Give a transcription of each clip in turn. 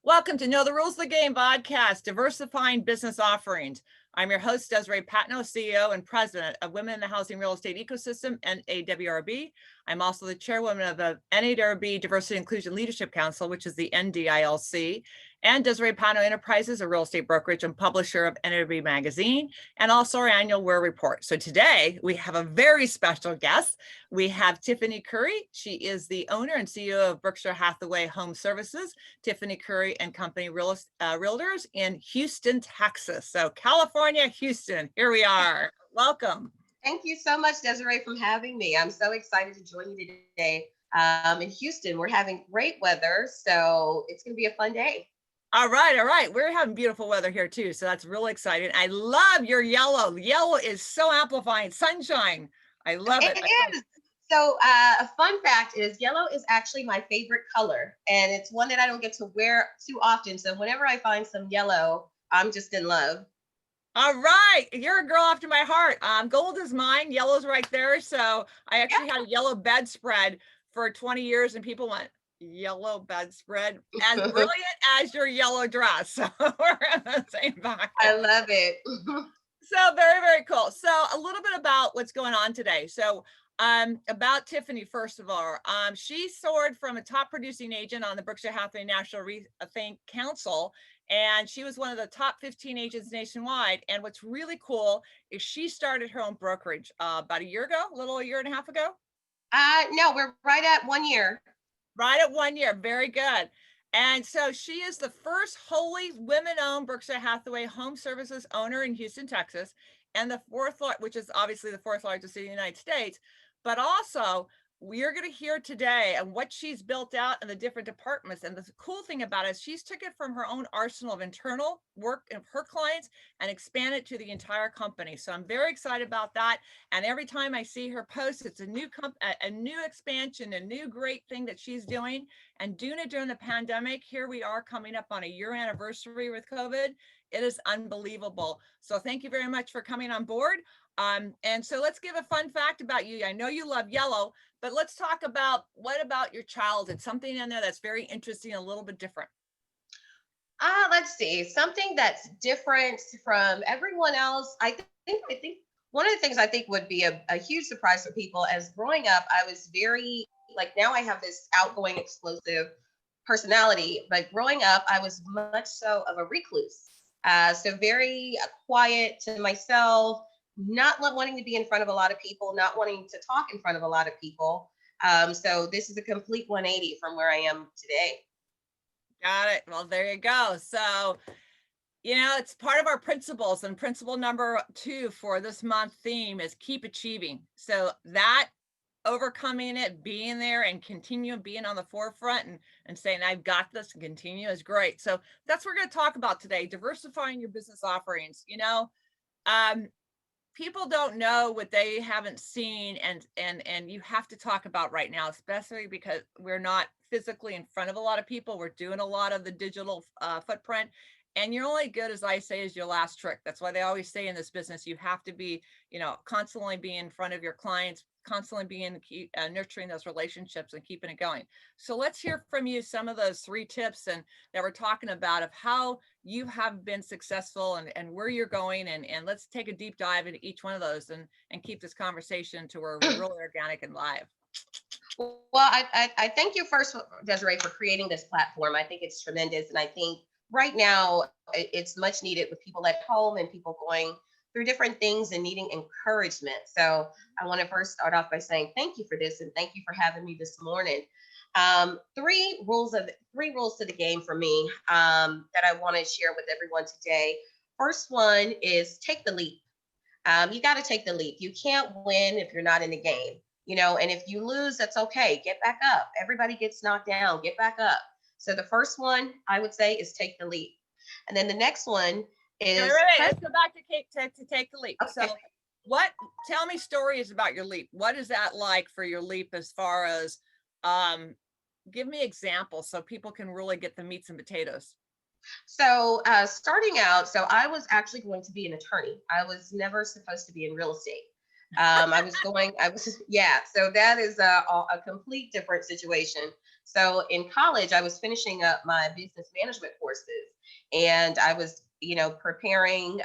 Welcome to Know the Rules of the Game podcast, Diversifying Business Offerings. I'm your host, Desiree Patno, CEO and President of Women in the Housing Real Estate Ecosystem, NAWRB. I'm also the chairwoman of the NAWRB Diversity Inclusion Leadership Council, which is the NDILC, and Desiree Patno Enterprises, a real estate brokerage and publisher of NAWRB Magazine, and also our annual WEAR report. So today we have a very special guest. We have Tiffany Curry. She is the owner and CEO of Berkshire Hathaway Home Services, Tiffany Curry and Company Realtors in Houston, Texas. So California, Houston, here we are. Welcome. Thank you so much, Desiree, for having me. I'm so excited to join you today. In Houston, we're having great weather, so it's going to be a fun day. All right. We're having beautiful weather here too, so that's really exciting. I love your yellow. Yellow is so amplifying. Sunshine. I love it. It is. So a fun fact is yellow is actually my favorite color, and it's one that I don't get to wear too often. So whenever I find some yellow, I'm just in love. All right. You're a girl after my heart. Gold is mine. Yellow's right there. So I actually had a yellow bedspread for 20 years, and people went, yellow bedspread, as brilliant as your yellow dress. So we're in the same box. I love it. So very, very cool. So a little bit about what's going on today. So about Tiffany, first of all, she soared from a top producing agent on the Berkshire Hathaway National Think Council, and she was one of the top 15 agents nationwide. And what's really cool is she started her own brokerage about a year ago, a year and a half ago. No, we're right at 1 year. Right at 1 year. Very good. And so she is the first wholly women-owned Berkshire Hathaway Home Services owner in Houston, Texas, and the fourth, which is obviously the fourth largest city in the United States. But also, we're going to hear today and what she's built out in the different departments. And the cool thing about it is she's took it from her own arsenal of internal work of her clients and expanded to the entire company. So I'm very excited about that. And every time I see her post, it's a new expansion, a new great thing that she's doing. And doing it during the pandemic, here we are coming up on a year anniversary with COVID. It is unbelievable. So thank you very much for coming on board. And so let's give a fun fact about you. I know you love yellow, but let's talk about what about your childhood, something in there that's very interesting, a little bit different. Let's see, something that's different from everyone else. I think one of the things I think would be a huge surprise for people, as growing up, I was very, like, now I have this outgoing, explosive personality, but growing up, I was much so of a recluse. So very quiet to myself, not wanting to be in front of a lot of people, not wanting to talk in front of a lot of people. So this is a complete 180 from where I am today. Got it. Well, there you go. So, it's part of our principles, and principle number 2 for this month theme is keep achieving. So that overcoming it, being there and continue being on the forefront and saying, I've got this and continue is great. So that's what we're going to talk about today, diversifying your business offerings. People don't know what they haven't seen, and you have to talk about right now, especially because we're not physically in front of a lot of people. We're doing a lot of the digital footprint, and you're only good, as I say, as your last trick. That's why they always say in this business, you have to be, constantly be in front of your clients, constantly being nurturing those relationships and keeping it going. So let's hear from you some of those 3 tips and that we're talking about of how you have been successful and where you're going. And let's take a deep dive into each one of those and keep this conversation to where we're really organic and live. Well, I thank you first, Desiree, for creating this platform. I think it's tremendous. And I think right now it's much needed with people at home and people going through different things and needing encouragement. So I want to first start off by saying thank you for this and thank you for having me this morning. 3 rules to the game for me that I want to share with everyone today. First one is take the leap. You got to take the leap. You can't win if you're not in the game, and if you lose, that's okay. Get back up. Everybody gets knocked down. Get back up. So the first one I would say is take the leap. And then the next one is let's go back to take the leap. Okay. So tell me stories about your leap. What is that like for your leap as far as give me examples so people can really get the meats and potatoes. So starting out, so I was actually going to be an attorney. I was never supposed to be in real estate. So that is a complete different situation. So in college, I was finishing up my business management courses, and I was, preparing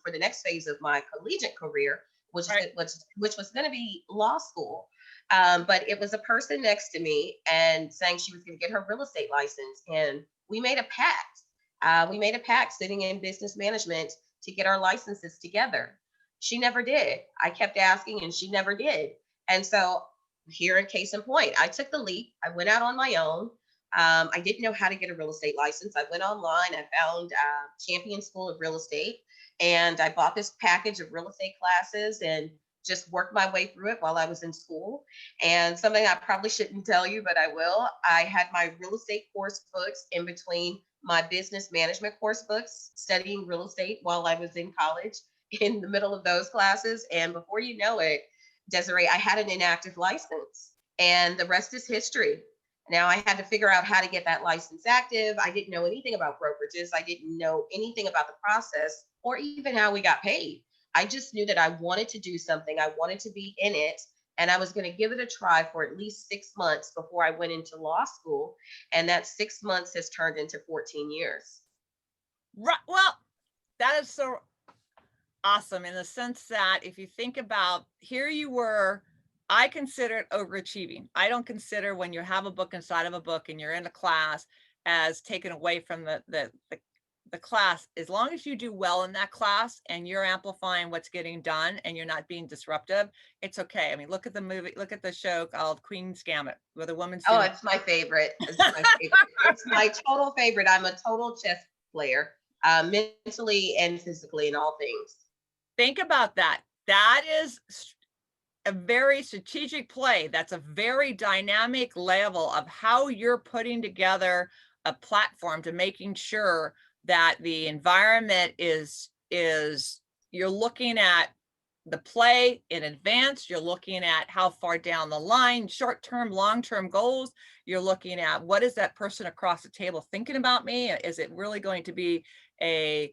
for the next phase of my collegiate career, Right. which was going to be law school. But it was a person next to me and saying she was going to get her real estate license, and we made a pact. We made a pact sitting in business management to get our licenses together. She never did. I kept asking, and she never did. And so here in case in point, I took the leap. I went out on my own. I didn't know how to get a real estate license. I went online. I found Champion School of Real Estate, and I bought this package of real estate classes and just worked my way through it while I was in school. And something I probably shouldn't tell you, but I will. I had my real estate course books in between my business management course books, studying real estate while I was in college in the middle of those classes. And before you know it, Desiree, I had an inactive license, and the rest is history. Now I had to figure out how to get that license active. I didn't know anything about brokerages. I didn't know anything about the process or even how we got paid. I just knew that I wanted to do something. I wanted to be in it, and I was going to give it a try for at least 6 months before I went into law school. And that 6 months has turned into 14 years. Right. Well, that is so awesome in the sense that if you think about here you were, I consider it overachieving. I don't consider when you have a book inside of a book and you're in a class as taken away from the class. As long as you do well in that class and you're amplifying what's getting done and you're not being disruptive, it's okay. I mean, look at the movie, look at the show called Queen's Gambit, where the woman's Oh, doing it's my favorite. It's my favorite. It's my total favorite. I'm a total chess player, mentally and physically in all things. think about that. That is a very strategic play. That's a very dynamic level of how you're putting together a platform to making sure that the environment is you're looking at the play in advance. You're looking at how far down the line, short-term, long-term goals. You're looking at what is that person across the table thinking about me? Is it really going to be a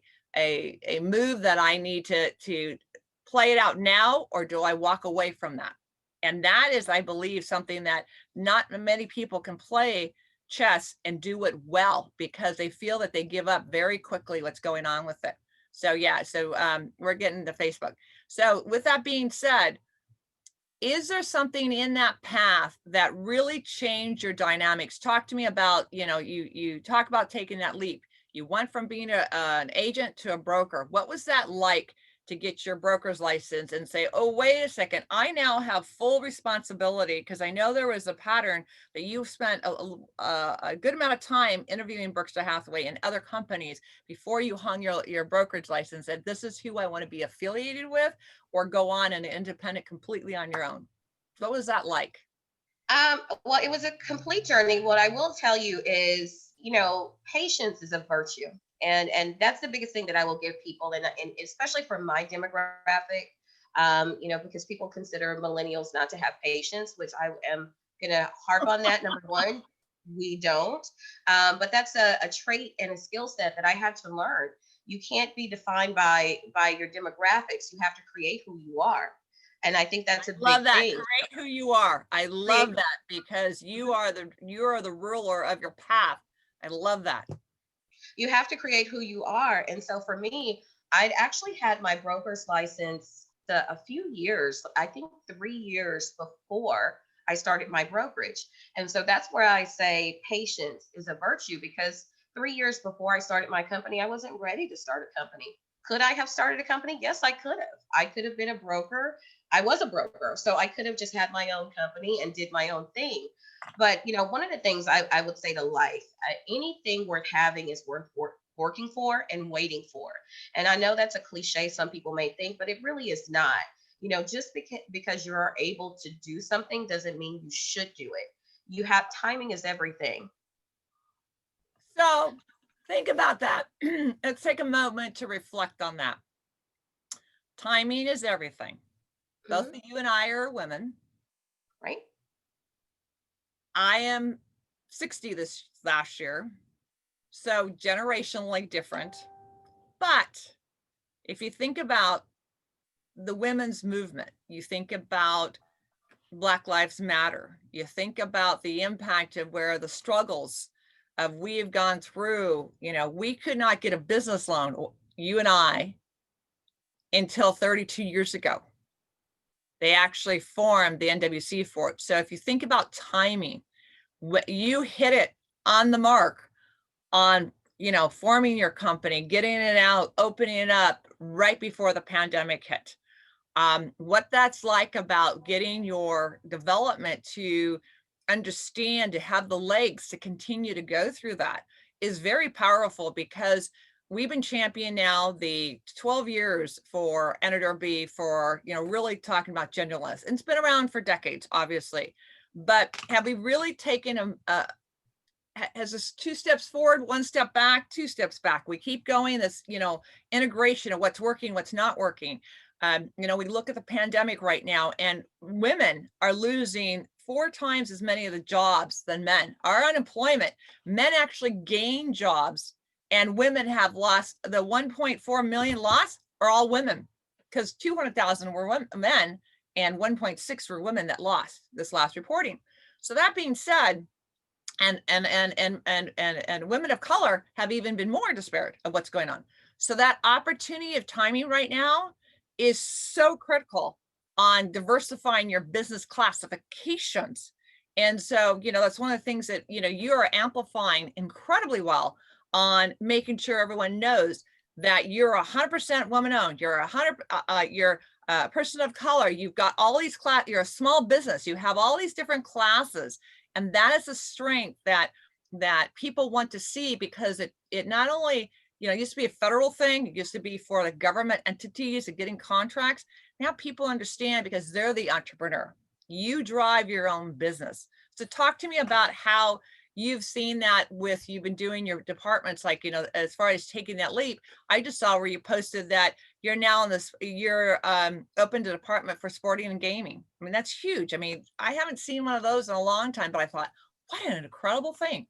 move that I need to play it out now, or do I walk away from that? And that is, I believe, something that not many people can play chess and do it well because they feel that they give up very quickly what's going on with it. So yeah, so we're getting to Facebook. So with that being said, is there something in that path that really changed your dynamics? Talk to me about, you talk about taking that leap. You went from being an agent to a broker. What was that like to get your broker's license and say, oh, wait a second, I now have full responsibility? Because I know there was a pattern that you spent a good amount of time interviewing Berkshire Hathaway and other companies before you hung your brokerage license, that this is who I want to be affiliated with, or go on an independent completely on your own. What was that like? Well, it was a complete journey. What I will tell you is, patience is a virtue, and that's the biggest thing that I will give people, and especially for my demographic, because people consider millennials not to have patience, which I am gonna harp on that. Number one, we don't, but that's a trait and a skill set that I had to learn. You can't be defined by your demographics. You have to create who you are, and I think that's a Love big that. thing. Create who you are. I love Create that because you are the ruler of your path. I love that. You have to create who you are. And so for me, I'd actually had my broker's license a few years, I think 3 years before I started my brokerage. And so that's where I say patience is a virtue, because 3 years before I started my company, I wasn't ready to start a company. Could I have started a company? Yes, I could have. I could have been a broker. I was a broker. So I could have just had my own company and did my own thing. But one of the things I would say to life, anything worth having is worth working for and waiting for. And I know that's a cliche some people may think, but it really is not. Just because you are able to do something doesn't mean you should do it. You have timing is everything. So think about that. Let's take a moment to reflect on that. Timing is everything. Both Mhm. you and I are women. Right? I am 60 this last year, so generationally different. But if you think about the women's movement, you think about Black Lives Matter. You think about the impact of where the struggles of we've gone through, we could not get a business loan, you and I, until 32 years ago. They actually formed the NWC for it. So if you think about timing, you hit it on the mark on, forming your company, getting it out, opening it up right before the pandemic hit. What that's like about getting your development to understand, to have the legs to continue to go through that is very powerful, because we've been championing now the 12 years for NRB for, really talking about genderless. And it's been around for decades, obviously. But have we really taken has this 2 steps forward, 1 step back, 2 steps back? We keep going this, integration of what's working, what's not working. We look at the pandemic right now, and women are losing 4 times as many of the jobs than men. Our unemployment, men actually gain jobs, and women have lost. The 1.4 million lost are all women, because 200,000 were men and 1.6 were women that lost this last reporting. So that being said, and women of color have even been more disparate of what's going on. So that opportunity of timing right now is so critical on diversifying your business classifications. And so, that's one of the things that, you are amplifying incredibly well on making sure everyone knows that you're 100% woman owned. You're you're a person of color. You've got all these you're a small business. You have all these different classes. And that is a strength that people want to see, because it not only, it used to be a federal thing. It used to be for the government entities and getting contracts. Now people understand, because they're the entrepreneur. You drive your own business. So talk to me about how you've seen that you've been doing your departments, like, as far as taking that leap. I just saw where you posted that you're now in this, you're opened a department for sporting and gaming. I mean, that's huge. I mean, I haven't seen one of those in a long time, but I thought, what an incredible thing.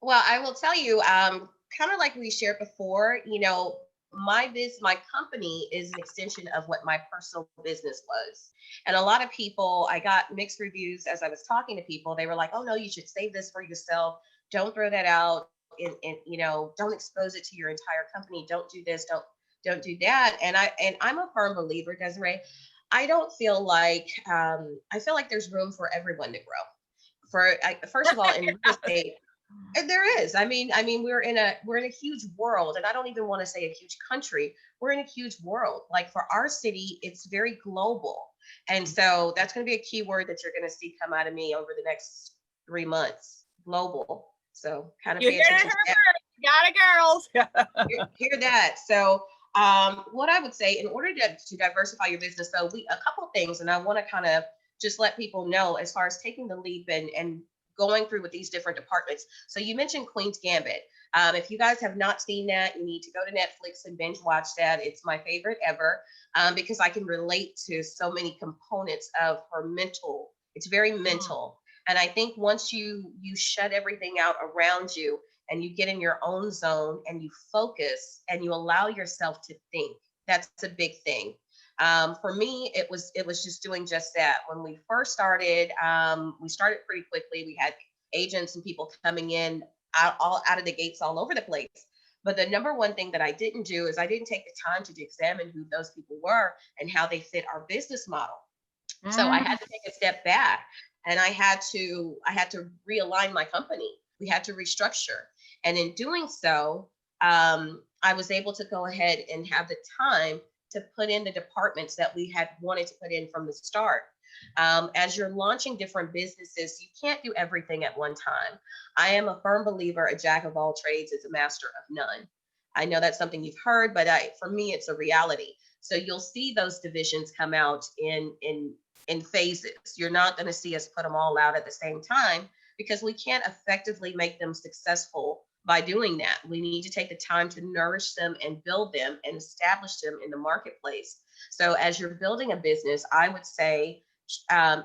Well, I will tell you, kind of like we shared before, my company is an extension of what my personal business was. And a lot of people, I got mixed reviews as I was talking to people. They were like, "Oh no, you should save this for yourself. Don't throw that out. And don't expose it to your entire company. Don't do this. Don't do that." And I'm a firm believer, Desiree. I don't feel like I feel like there's room for everyone to grow. First of all, in real estate, and there is. I mean, we're in a huge world, and I don't even want to say a huge country. We're in a huge world. Like for our city, it's very global, and so that's going to be a key word that you're going to see come out of me over the next 3 months. Global. So kind of You pay hear it, attention to that. got it, girls. Hear that. So what I would say, in order to diversify your business, though, a couple things, and I want to kind of just let people know as far as taking the leap and going through with these different departments. So you mentioned Queen's Gambit. If you guys have not seen that, you need to go to Netflix and binge watch that. It's my favorite ever, because I can relate to so many components of her mental. It's very mental. And I think once you shut everything out around you and you get in your own zone and you focus and you allow yourself to think, that's a big thing. For me, it was just doing just that. When we first started, we started pretty quickly. We had agents and people coming in all out of the gates all over the place. But the number one thing that I didn't do is I didn't take the time to examine who those people were and how they fit our business model. So I had to take a step back, and I had to realign my company. We had to restructure, and in doing so, I was able to go ahead and have the time to put in the departments that we had wanted to put in from the start. As you're launching different businesses, you can't do everything at one time. I am a firm believer, a jack of all trades is a master of none. I know that's something you've heard, but for me, it's a reality. So you'll see those divisions come out in phases. You're not going to see us put them all out at the same time, because we can't effectively make them successful by doing that. We need to take the time to nourish them and build them and establish them in the marketplace. So as you're building a business, I would say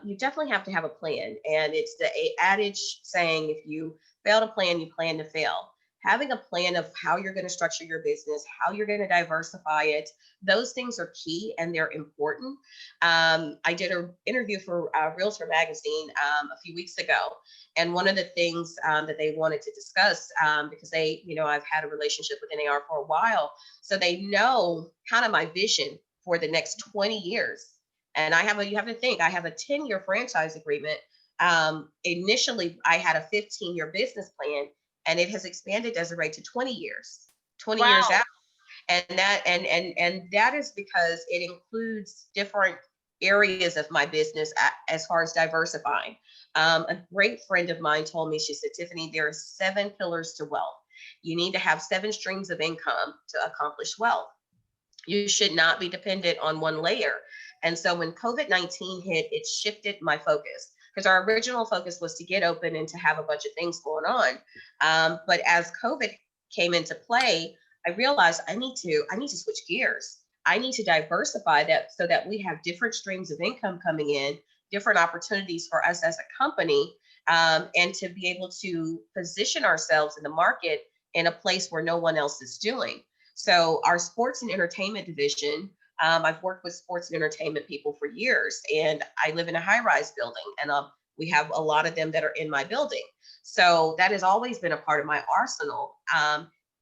you definitely have to have a plan. And it's the adage saying, if you fail to plan, you plan to fail. having a plan of how you're going to structure your business, how you're going to diversify it, those things are key and they're important. I did an interview for Realtor Magazine a few weeks ago, and one of the things that they wanted to discuss, because they, I've had a relationship with NAR for a while, so they know kind of my vision for the next 20 years. And you have to think, I have a 10-year franchise agreement. Initially, I had a 15-year business plan, and it has expanded as a rate to 20 years, 20 years Wow. out. And that is because it includes different areas of my business as far as diversifying. A great friend of mine told me, she said, Tiffany, there are 7 pillars to wealth. You need to have 7 streams of income to accomplish wealth. You should not be dependent on one layer. And so when COVID-19 hit, it shifted my focus, because our original focus was to get open and to have a bunch of things going on. But as COVID came into play, I realized I need to switch gears. I need to diversify that so that we have different streams of income coming in, different opportunities for us as a company, and to be able to position ourselves in the market in a place where no one else is doing. So our sports and entertainment division, I've worked with sports and entertainment people for years, and I live in a high-rise building, and we have a lot of them that are in my building. So that has always been a part of my arsenal.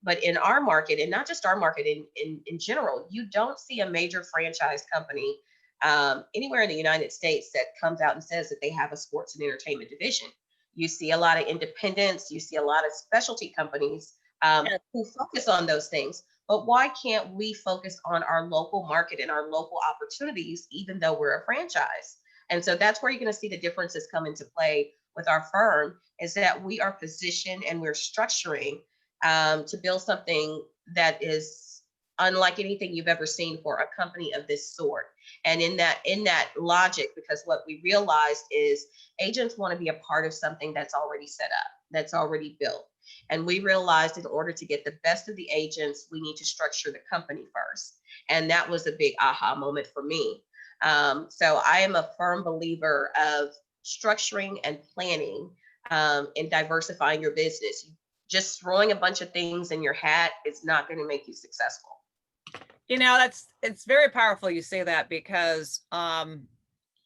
But in our market, and not just our market, in general, you don't see a major franchise company anywhere in the United States that comes out and says that they have a sports and entertainment division. You see a lot of independents, you see a lot of specialty companies who focus on those things. But why can't we focus on our local market and our local opportunities, even though we're a franchise? And so that's where you're going to see the differences come into play with our firm, is that we are positioned and we're structuring to build something that is unlike anything you've ever seen for a company of this sort. And in that logic, because what we realized is agents want to be a part of something that's already set up, that's already built. And we realized in order to get the best of the agents, we need to structure the company first. And that was a big aha moment for me. So I am a firm believer of structuring and planning and diversifying your business. Just throwing a bunch of things in your hat is not going to make you successful. It's very powerful you say that, because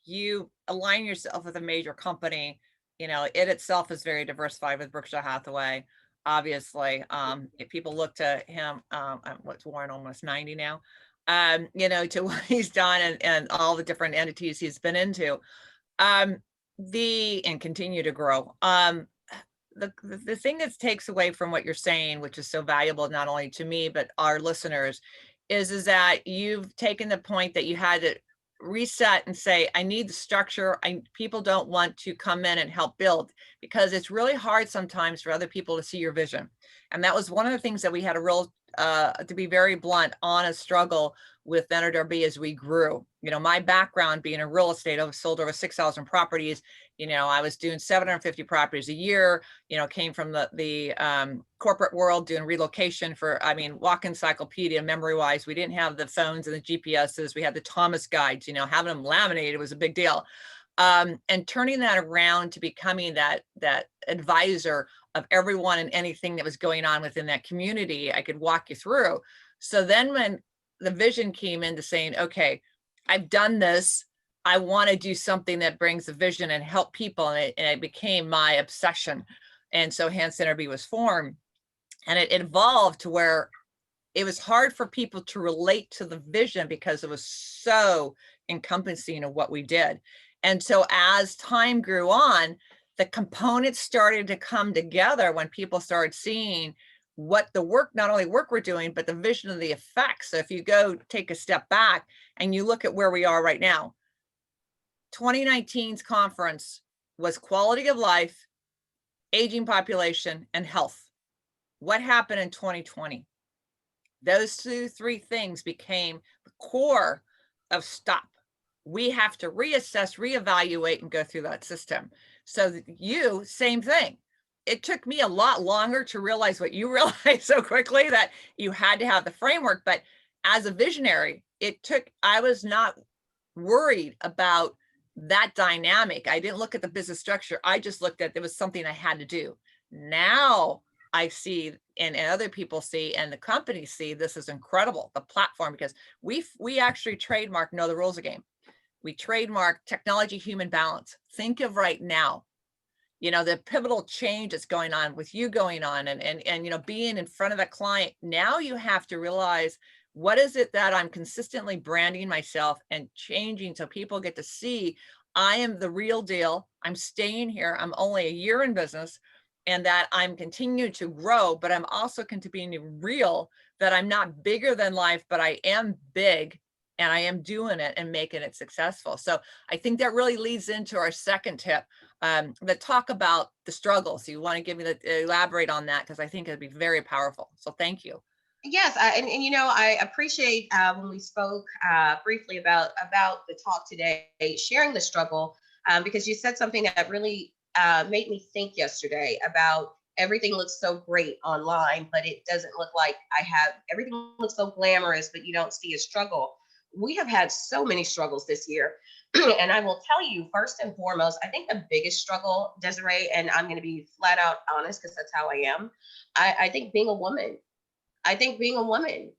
you align yourself with a major company. It itself is very diversified with Berkshire Hathaway. Obviously, if people look to him, what's Warren, almost 90 now, to what he's done and all the different entities he's been into, and continue to grow. The thing that takes away from what you're saying, which is so valuable, not only to me, but our listeners, is that you've taken the point that you had to reset and say, I need the structure. People don't want to come in and help build, because it's really hard sometimes for other people to see your vision. And that was one of the things that we had a real, to be very blunt, honest struggle with NRW as we grew. My background being in real estate, I've sold over 6,000 properties. I was doing 750 properties a year, came from the corporate world, doing relocation for, walk encyclopedia memory wise. We didn't have the phones and the GPSs. We had the Thomas guides, having them laminated was a big deal. And turning that around to becoming that advisor of everyone and anything that was going on within that community, I could walk you through. So then when the vision came into saying, okay, I've done this, I want to do something that brings a vision and help people. And it became my obsession. And so hence NRB was formed, and it evolved to where it was hard for people to relate to the vision because it was so encompassing of what we did. And so as time grew on, the components started to come together when people started seeing what the work, not only work we're doing, but the vision of the effects. So if you go take a step back and you look at where we are right now, 2019's conference was quality of life, aging population, and health. What happened in 2020? Those 3 things became the core of stop. We have to reassess, reevaluate, and go through that system. So you, same thing. It took me a lot longer to realize what you realized so quickly, that you had to have the framework. But as a visionary, I was not worried about that dynamic. I didn't look at the business structure. I just looked at it was something I had to do. Now I see and other people see and the companies see this is incredible, the platform, because we actually trademark know the rules of the game. We trademark technology, human balance. Think of right now, the pivotal change that's going on with you going on and being in front of the client. Now you have to realize, what is it that I'm consistently branding myself and changing so people get to see I am the real deal. I'm staying here. I'm only a year in business, and that I'm continuing to grow, but I'm also continuing real, that I'm not bigger than life, but I am big and I am doing it and making it successful. So I think that really leads into our second tip, that talk about the struggles. You want to give me elaborate on that, because I think it'd be very powerful. So thank you. Yes, I appreciate when we spoke briefly about the talk today, sharing the struggle, because you said something that really made me think yesterday about everything looks so great online, but it doesn't look like I have everything looks so glamorous, but you don't see a struggle. We have had so many struggles this year. And I will tell you, first and foremost, I think the biggest struggle, Desiree, and I'm going to be flat out honest because that's how I am. I think being a woman. I think being a woman,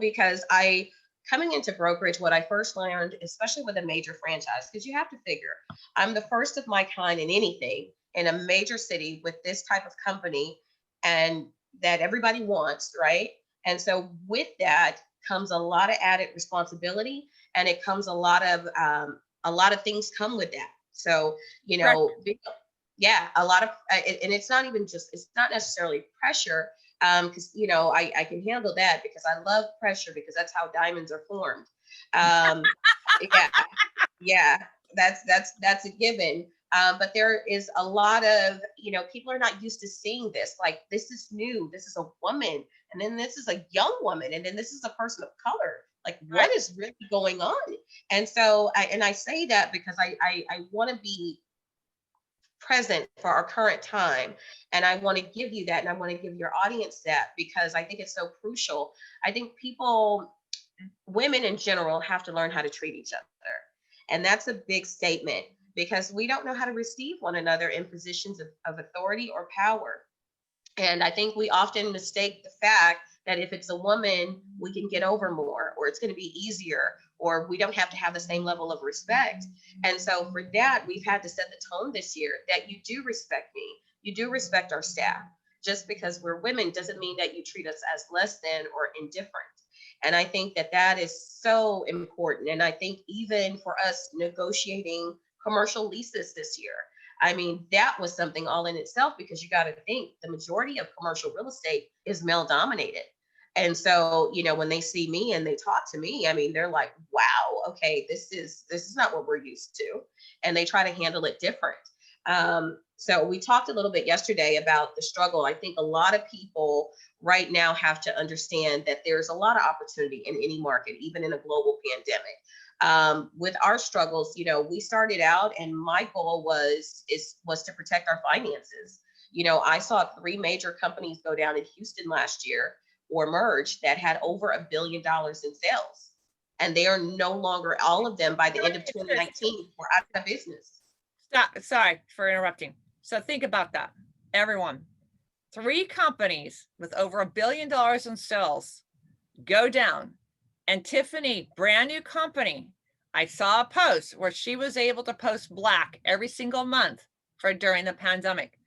because coming into brokerage, what I first learned, especially with a major franchise, because you have to figure, I'm the first of my kind in anything in a major city with this type of company and that everybody wants, right? And so with that comes a lot of added responsibility, and it comes a lot of things come with that. So, Correct. yeah, a lot of, and it's not necessarily pressure, because I can handle that because I love pressure because that's how diamonds are formed. um yeah, yeah, that's a given. But there is a lot of, people are not used to seeing this. Like, this is new, this is a woman, and then this is a young woman, and then this is a person of color. Like, what Right. is really going on? And so I say that because I want to be present for our current time. And I want to give you that, and I want to give your audience that, because I think it's so crucial. I think women in general, have to learn how to treat each other. And that's a big statement, because we don't know how to receive one another in positions of authority or power. And I think we often mistake the fact that if it's a woman, we can get over more, or it's going to be easier, or we don't have to have the same level of respect. And so for that, we've had to set the tone this year that you do respect me, you do respect our staff. Just because we're women doesn't mean that you treat us as less than or indifferent. And I think that that is so important. And I think even for us negotiating commercial leases this year, I mean, that was something all in itself, because you got to think the majority of commercial real estate is male dominated. And so, when they see me and they talk to me, I mean, they're like, wow, okay, this is not what we're used to. And they try to handle it different. So we talked a little bit yesterday about the struggle. I think a lot of people right now have to understand that there's a lot of opportunity in any market, even in a global pandemic. With our struggles, we started out, and my goal was to protect our finances. I saw 3 major companies go down in Houston last year, or merge, that had over $1 billion in sales, and they are no longer, all of them, by the end of 2019, were out of business. Stop. Sorry for interrupting. So think about that, everyone. 3 companies with over $1 billion in sales go down. And Tiffany, brand new company, I saw a post where she was able to post black every single month for during the pandemic.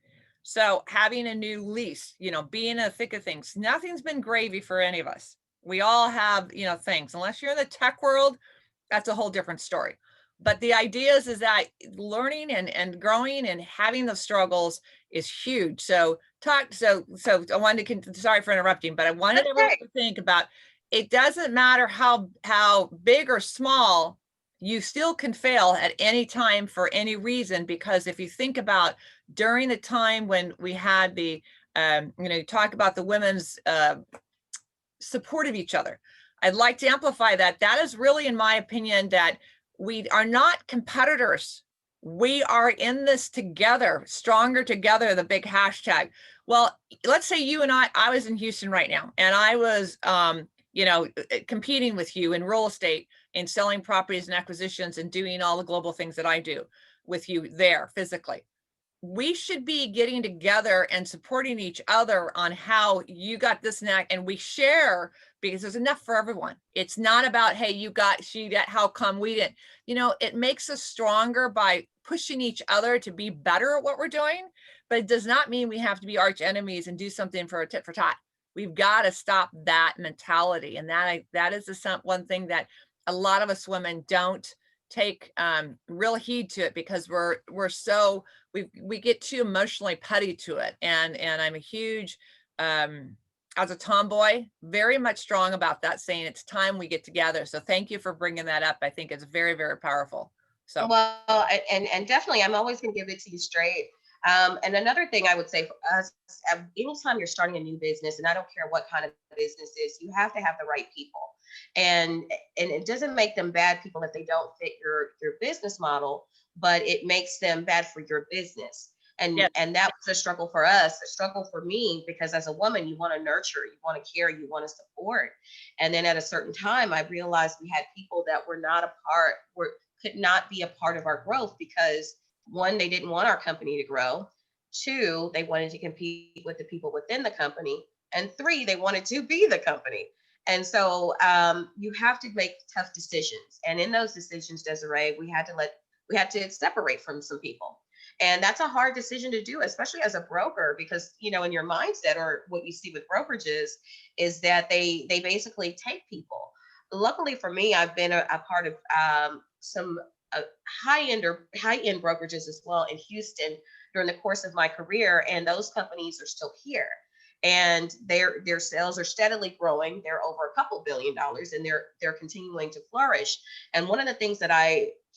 So having a new lease, being in the thick of things, nothing's been gravy for any of us. We all have, things. Unless you're in the tech world, that's a whole different story. But the idea is that learning and growing and having those struggles is huge. So I wanted to, sorry for interrupting, but I wanted everyone to think about, it doesn't matter how big or small, you still can fail at any time for any reason. Because if you think about during the time when we had the, you talk about the women's support of each other, I'd like to amplify that. That is really, in my opinion, that we are not competitors. We are in this together, stronger together, the big hashtag. Well, let's say you and I was in Houston right now, and I was, competing with you in real estate and selling properties and acquisitions and doing all the global things that I do with you there physically. we should be getting together and supporting each other on how you got this and that, and we share because there's enough for everyone. It's not about, hey, you got, she got, how come we didn't? It makes us stronger by pushing each other to be better at what we're doing, but it does not mean we have to be arch enemies and do something for a tit for tat. We've got to stop that mentality, and that is one thing that a lot of us women don't take real heed to it, because we're so we get too emotionally petty to it. And I'm a huge as a tomboy, very much strong about that, saying it's time we get together. So thank you for bringing that up. I think it's very, very powerful. So Well, and definitely, I'm always going to give it to you straight. And another thing I would say for us, anytime you're starting a new business, and I don't care what kind of business is, you have to have the right people. And it doesn't make them bad people if they don't fit your business model, but it makes them bad for your business. yeah, And that was a struggle for us, a struggle for me, because as a woman, you want to nurture, you want to care, you want to support. And then at a certain time, I realized we had people that were not a part, were could not be a part of our growth because one, they didn't want our company to grow. Two, they wanted to compete with the people within the company. And three, they wanted to be the company. And so you have to make tough decisions. And in those decisions, Desiree, we had to separate from some people. And that's a hard decision to do, especially as a broker, because in your mindset, or what you see with brokerages, is that they basically take people. Luckily for me, I've been a part of some high end brokerages as well in Houston during the course of my career, and those companies are still here, and their sales are steadily growing. They're over a couple $1 billion, and they're continuing to flourish. And one of the things that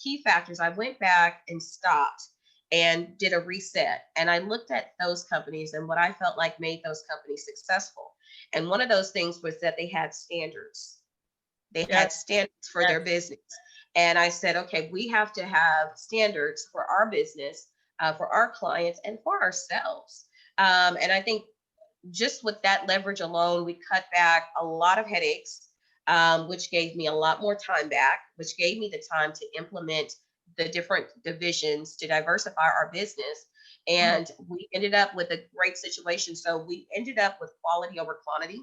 key factors, I went back and stopped and did a reset, and I looked at those companies and what I felt like made those companies successful. And one of those things was that they had standards. They yeah, had standards for yeah. their business. And I said, okay, we have to have standards for our business, for our clients, and for ourselves. And I think just with that leverage alone, we cut back a lot of headaches, which gave me a lot more time back, which gave me the time to implement the different divisions to diversify our business. Mhm. And we ended up with a great situation. So we ended up with quality over quantity.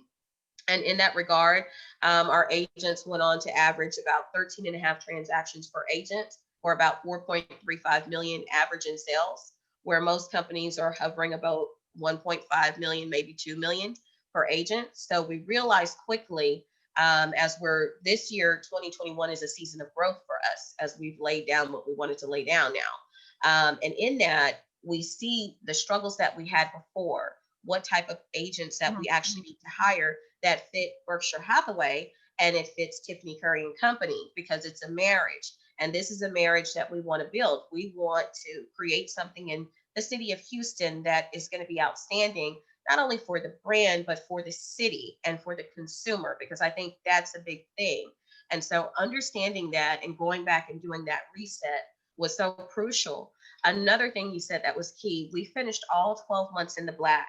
And in that regard, our agents went on to average about 13 and a half transactions per agent, or about 4.35 million average in sales, where most companies are hovering about 1.5 million, maybe 2 million per agent. So we realized quickly, as we're this year, 2021 is a season of growth for us, as we've laid down what we wanted to lay down now. And in that, we see the struggles that we had before, what type of agents that we actually need to hire that fit Berkshire Hathaway, and it fits Tiffany Curry and Company, because it's a marriage. And this is a marriage that we want to build. We want to create something in the city of Houston that is going to be outstanding, not only for the brand, but for the city and for the consumer, because I think that's a big thing. And so understanding that and going back and doing that reset was so crucial. Another thing you said that was key, we finished all 12 months in the black.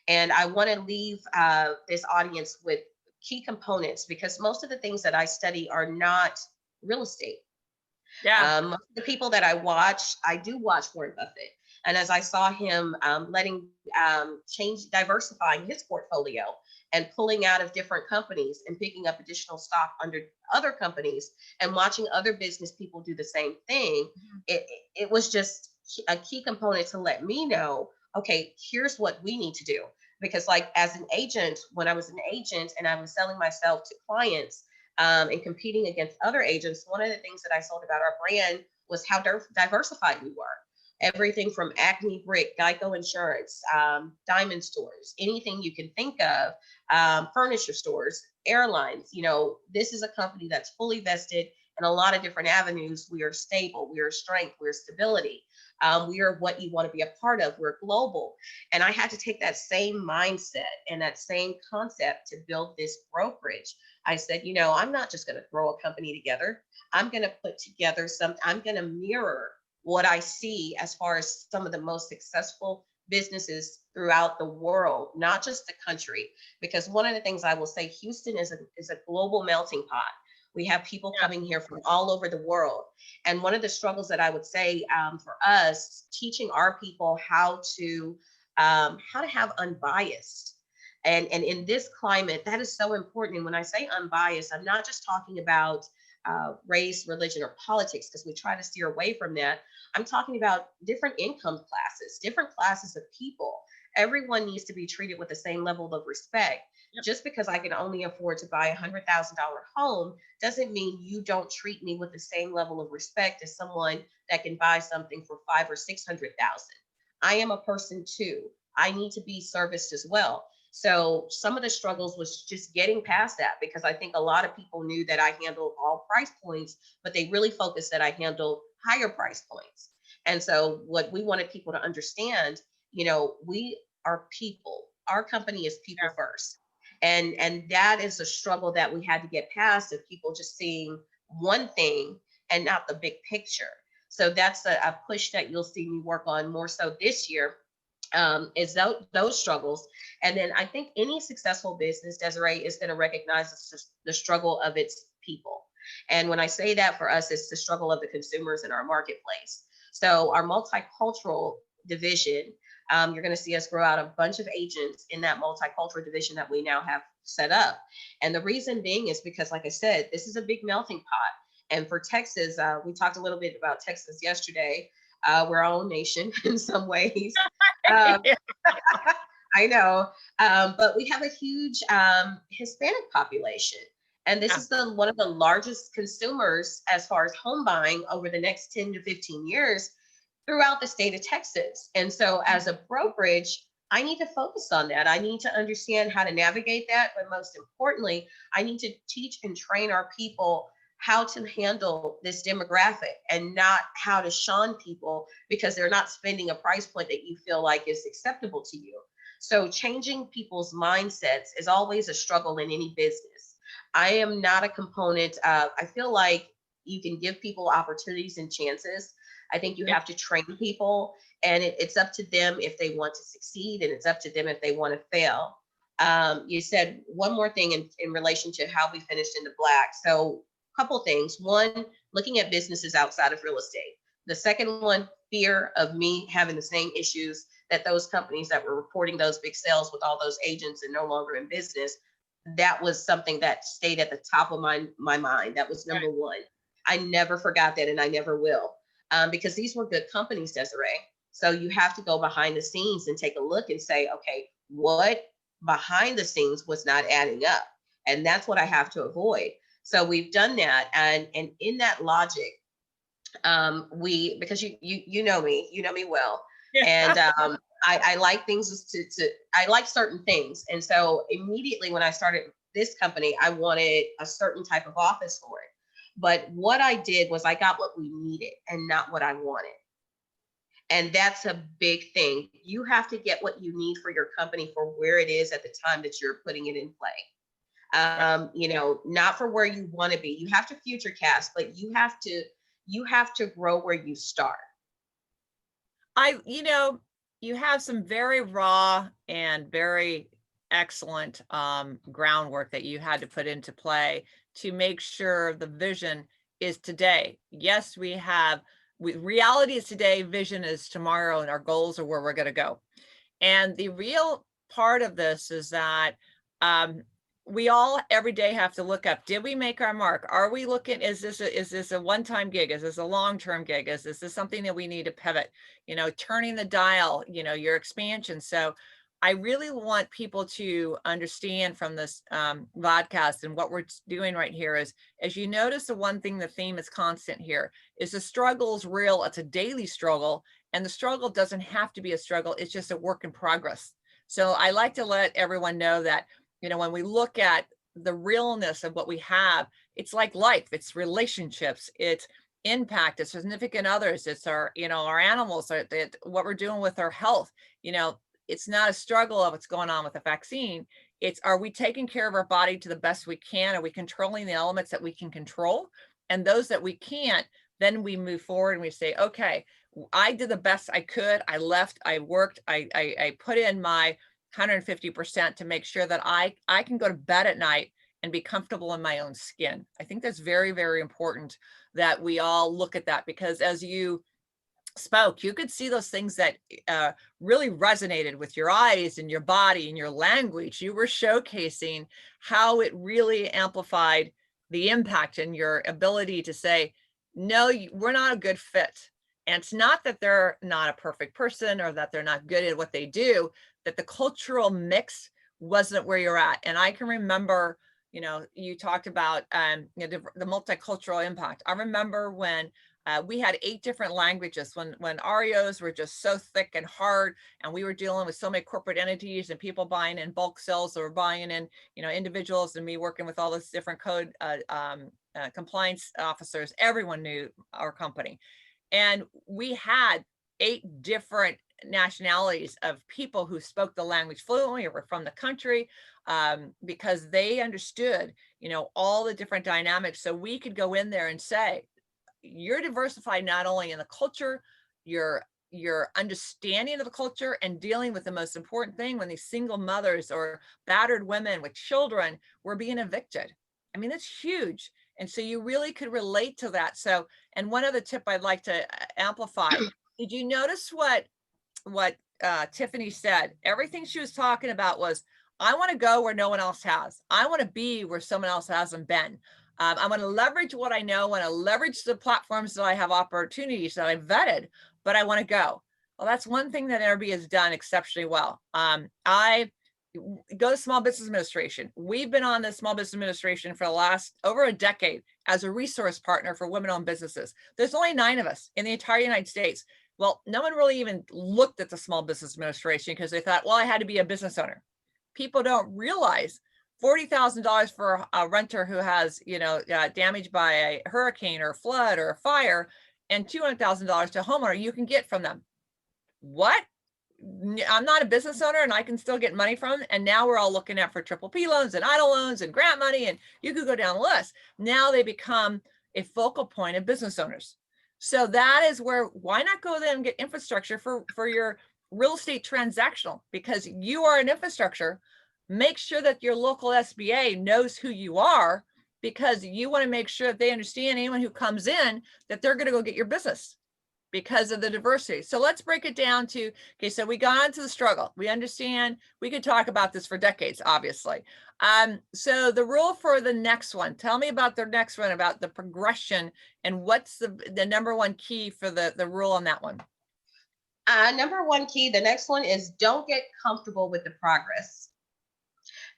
And I want to leave this audience with key components, because most of the things that I study are not real estate. Yeah. Most of the people that I do watch Warren Buffett. And as I saw him diversifying his portfolio and pulling out of different companies and picking up additional stock under other companies, and watching other business people do the same thing, it was just a key component to let me know, okay, here's what we need to do. Because, like, as an agent, when I was an agent and I was selling myself to clients, and competing against other agents, one of the things that I sold about our brand was how diversified we were. Everything from Acme Brick, Geico Insurance, diamond stores, anything you can think of, furniture stores, airlines. This is a company that's fully vested in a lot of different avenues. We are stable, we are strength, we're stability. We are what you want to be a part of. We're global. And I had to take that same mindset and that same concept to build this brokerage. I said, I'm not just going to throw a company together. I'm going to put together I'm going to mirror what I see as far as some of the most successful businesses throughout the world, not just the country. Because one of the things I will say, Houston is a global melting pot. We have people Yeah. coming here from all over the world. And one of the struggles that I would say for us, teaching our people how to have unbiased. And in this climate, that is so important. And when I say unbiased, I'm not just talking about race, religion, or politics, because we try to steer away from that. I'm talking about different income classes, different classes of people. Everyone needs to be treated with the same level of respect. Yep. Just because I can only afford to buy $100,000 home doesn't mean you don't treat me with the same level of respect as someone that can buy something for 5 or 600,000. I am a person too. I need to be serviced as well. So some of the struggles was just getting past that, because I think a lot of people knew that I handled all price points, but they really focused that I handled higher price points. And so what we wanted people to understand, we are people. Our company is people Yeah. first. And that is a struggle that we had to get past, of people just seeing one thing and not the big picture. So that's a push that you'll see me work on more so this year, is those struggles. And then I think any successful business, Desiree, is going to recognize the struggle of its people. And when I say that, for us, it's the struggle of the consumers in our marketplace. So our multicultural division, you're going to see us grow out a bunch of agents in that multicultural division that we now have set up. And the reason being is because, like I said, this is a big melting pot. And for Texas, we talked a little bit about Texas yesterday. We're our own nation in some ways. Um, I know, but we have a huge Hispanic population, and this Yeah. is the one of the largest consumers as far as home buying over the next 10 to 15 years throughout the state of Texas. And so, as a brokerage, I need to focus on that. I need to understand how to navigate that, but most importantly, I need to teach and train our people how to handle this demographic, and not how to shun people because they're not spending a price point that you feel like is acceptable to you. So changing people's mindsets is always a struggle in any business. I am not a component. I feel like you can give people opportunities and chances. I think you Yeah. have to train people, and it's up to them if they want to succeed, and it's up to them if they want to fail. You said one more thing in relation to how we finished in the black. So couple things. One, looking at businesses outside of real estate. The second one, fear of me having the same issues that those companies that were reporting those big sales with all those agents and no longer in business. That was something that stayed at the top of my mind. That was Right. number one. I never forgot that, and I never will, because these were good companies, Desiree. So you have to go behind the scenes and take a look and say, okay, what behind the scenes was not adding up? And that's what I have to avoid. So we've done that, and in that logic, we, because you know me well, Yeah. and I like things I like certain things, and so immediately when I started this company, I wanted a certain type of office for it. But what I did was I got what we needed and not what I wanted. And that's a big thing. You have to get what you need for your company for where it is at the time that you're putting it in play. Right. Not for where you want to be. You have to future cast, but you have to grow where you start. You have some very raw and very excellent groundwork that you had to put into play to make sure the vision is today. Yes, reality is today, vision is tomorrow, and our goals are where we're going to go. And the real part of this is that um, we all every day have to look up, did we make our mark? Are we looking, is this a one-time gig? Is this a long-term gig? Is this something that we need to pivot? Turning the dial, your expansion. So I really want people to understand from this podcast, and what we're doing right here is, as you notice, the one thing, the theme is constant here, is the struggle is real. It's a daily struggle. And the struggle doesn't have to be a struggle. It's just a work in progress. So I like to let everyone know that, when we look at the realness of what we have, it's like life, it's relationships, it's impact, it's significant others, it's our animals, what we're doing with our health. It's not a struggle of what's going on with the vaccine. It's, are we taking care of our body to the best we can? Are we controlling the elements that we can control? And those that we can't, then we move forward and we say, okay, I did the best I could. I left, I worked, I put in my 150% to make sure that I can go to bed at night and be comfortable in my own skin. I think that's very, very important that we all look at that, because as you spoke, you could see those things that really resonated with your eyes and your body and your language. You were showcasing how it really amplified the impact and your ability to say, no, we're not a good fit. And it's not that they're not a perfect person or that they're not good at what they do, that the cultural mix wasn't where you're at. And I can remember, you talked about the multicultural impact. I remember when we had 8 different languages when REOs were just so thick and hard, and we were dealing with so many corporate entities and people buying in bulk sales or buying in, individuals, and me working with all this different code compliance officers. Everyone knew our company, and we had 8 different nationalities of people who spoke the language fluently or were from the country, because they understood, all the different dynamics. So we could go in there and say, you're diversified not only in the culture, your understanding of the culture, and dealing with the most important thing when these single mothers or battered women with children were being evicted. I mean, that's huge. And so you really could relate to that. So, and one other tip I'd like to amplify. Did you notice what Tiffany said? Everything she was talking about was, I want to go where no one else has. I want to be where someone else hasn't been. I want to leverage what I know. I want to leverage the platforms that I have opportunities that I vetted, but I want to go. Well, that's one thing that NRB has done exceptionally well. I go to Small Business Administration. We've been on the Small Business Administration for the last over a decade as a resource partner for women-owned businesses. There's only 9 of us in the entire United States. Well, no one really even looked at the Small Business Administration because they thought, well, I had to be a business owner. People don't realize $40,000 for a renter who has, damaged by a hurricane or flood or a fire, and $200,000 to a homeowner you can get from them. What? I'm not a business owner and I can still get money from them. And now we're all looking at for triple P loans and EIDL loans and grant money, and you could go down the list. Now they become a focal point of business owners. So that is where, why not go there and get infrastructure for your real estate transactional? Because you are an infrastructure. Make sure that your local SBA knows who you are, because you want to make sure that they understand anyone who comes in that they're going to go get your business because of the diversity. So let's break it down to, okay, so we got into the struggle. We understand, we could talk about this for decades, obviously. So the rule for the next one, tell me about the next one, about the progression, and what's the number one key for the rule on that one? Number one key, the next one is don't get comfortable with the progress.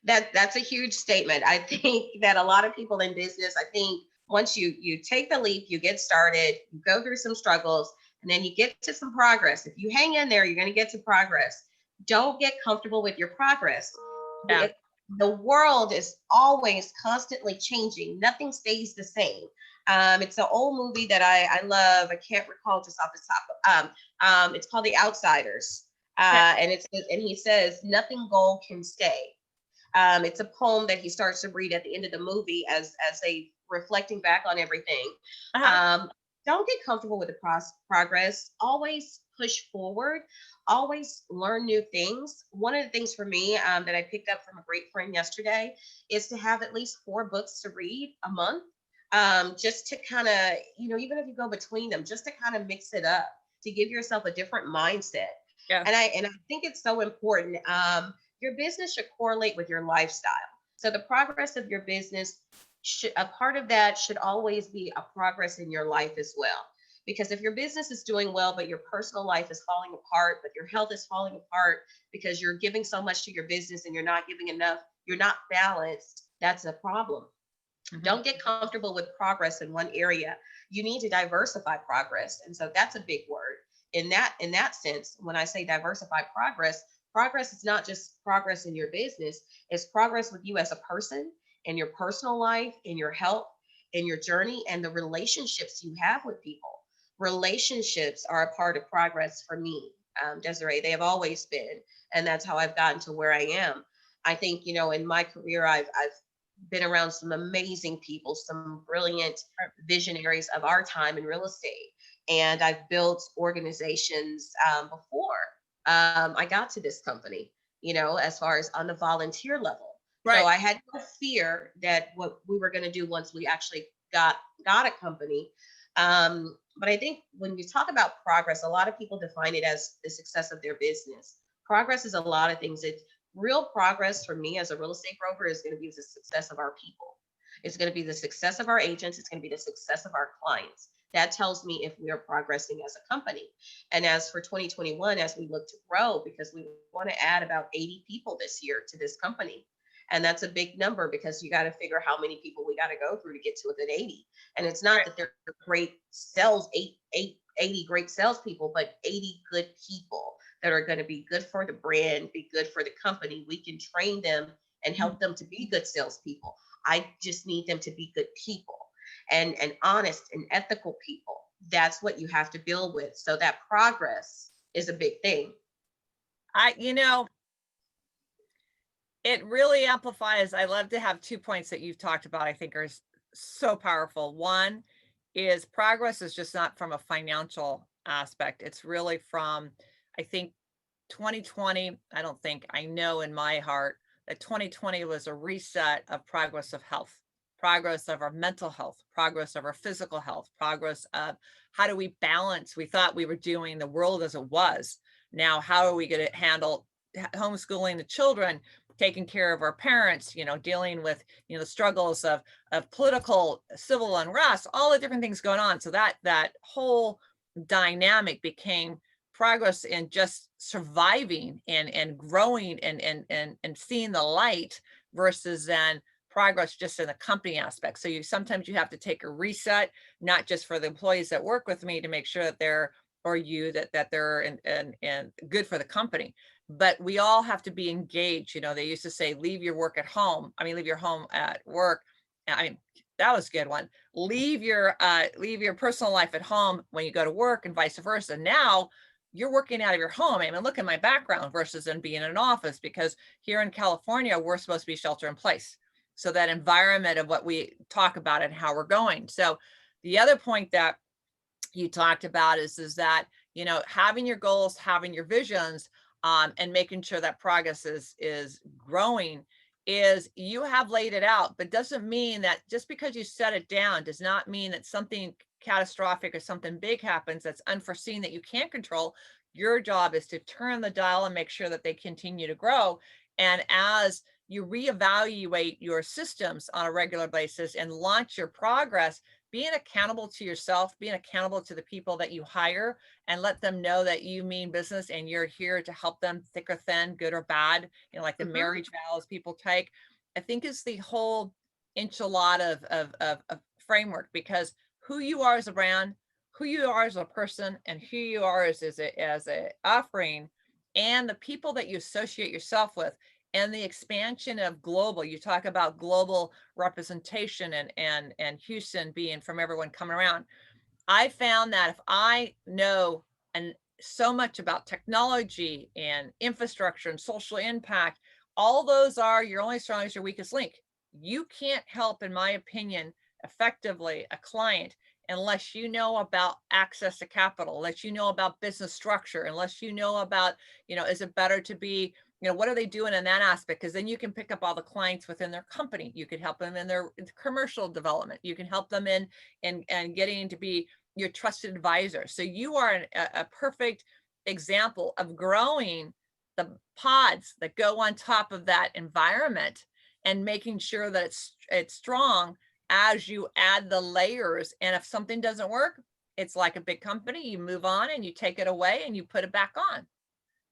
That's a huge statement. I think that a lot of people in business, I think once you take the leap, you get started, you go through some struggles, and then you get to some progress. If you hang in there, you're going to get to progress. Don't get comfortable with your progress. Yeah. The world is always constantly changing. Nothing stays the same. It's an old movie that I love. I can't recall just off the top. It's called The Outsiders, and he says nothing gold can stay. It's a poem that he starts to read at the end of the movie as they reflecting back on everything. Uh-huh. Don't get comfortable with the progress. Always push forward. Always learn new things. One of the things for me that I picked up from a great friend yesterday is to have at least 4 books to read a month, just to kind of, even if you go between them, just to kind of mix it up, to give yourself a different mindset. Yeah. And I think it's so important. Your business should correlate with your lifestyle. So the progress of your business, a part of that should always be a progress in your life as well. Because if your business is doing well, but your personal life is falling apart, but your health is falling apart because you're giving so much to your business and you're not giving enough, you're not balanced, that's a problem. Mm-hmm. Don't get comfortable with progress in one area. You need to diversify progress. And so that's a big word. In that sense, when I say diversify progress is not just progress in your business, it's progress with you as a person, in your personal life, in your health, in your journey, and the relationships you have with people. Relationships are a part of progress for me, Desiree. They have always been, and that's how I've gotten to where I am. I think, in my career, I've been around some amazing people, some brilliant visionaries of our time in real estate. And I've built organizations before I got to this company, as far as on the volunteer level. So Right. I had no fear that what we were going to do once we actually got a company. But I think when you talk about progress, a lot of people define it as the success of their business. Progress is a lot of things. It's real progress for me as a real estate broker is going to be the success of our people. It's going to be the success of our agents. It's going to be the success of our clients. That tells me if we are progressing as a company. And as for 2021, as we look to grow, because we want to add about 80 people this year to this company, and that's a big number because you got to figure how many people we got to go through to get to an 80. And it's not Right. that they're great sales, 80 great salespeople, but 80 good people that are going to be good for the brand, be good for the company. We can train them and Mhm. help them to be good salespeople. I just need them to be good people and honest and ethical people. That's what you have to build with. So that progress is a big thing. You know, it really amplifies. I love to have 2 points that you've talked about, I think are so powerful. One is progress is just not from a financial aspect. It's really from, I think 2020, I don't think, I know in my heart that 2020 was a reset of progress of health, progress of our mental health, progress of our physical health, progress of how do we balance? We thought we were doing the world as it was. Now, how are we going to handle homeschooling the children, taking care of our parents, dealing with, the struggles of political civil unrest, all the different things going on. So that whole dynamic became progress in just surviving and growing and seeing the light versus then progress just in the company aspect. So sometimes you have to take a reset, not just for the employees that work with me to make sure that they're or you that they're and good for the company, but we all have to be engaged. They used to say leave your work at home, leave your home at work. That was a good one. Leave your personal life at home when you go to work and vice versa. Now you're working out of your home. Look at my background versus in being in an office, because here in California, we're supposed to be shelter in place. So that environment of what we talk about and how we're going. So the other point that you talked about is that, having your goals, having your visions, and making sure that progress is growing, is you have laid it out, but doesn't mean that just because you set it down does not mean that something catastrophic or something big happens that's unforeseen that you can't control. Your job is to turn the dial and make sure that they continue to grow. And as you reevaluate your systems on a regular basis and launch your progress, being accountable to yourself, being accountable to the people that you hire, and let them know that you mean business and you're here to help them thick or thin, good or bad, like the Mhm. marriage vows people take, I think is the whole enchilada of framework, because who you are as a brand, who you are as a person, and who you are as a offering, and the people that you associate yourself with, and the expansion of global. You talk about global representation and Houston being from everyone coming around. I found that if I know and so much about technology and infrastructure and social impact, all those are you're only as strong as your weakest link. You can't help, in my opinion, effectively a client unless you know about access to capital, unless you know about business structure, unless you know about, is it better to be, what are they doing in that aspect? Because then you can pick up all the clients within their company. You could help them in their commercial development. You can help them in and getting to be your trusted advisor. So you are a perfect example of growing the pods that go on top of that environment and making sure that it's strong as you add the layers. And if something doesn't work, it's like a big company. You move on and you take it away and you put it back on.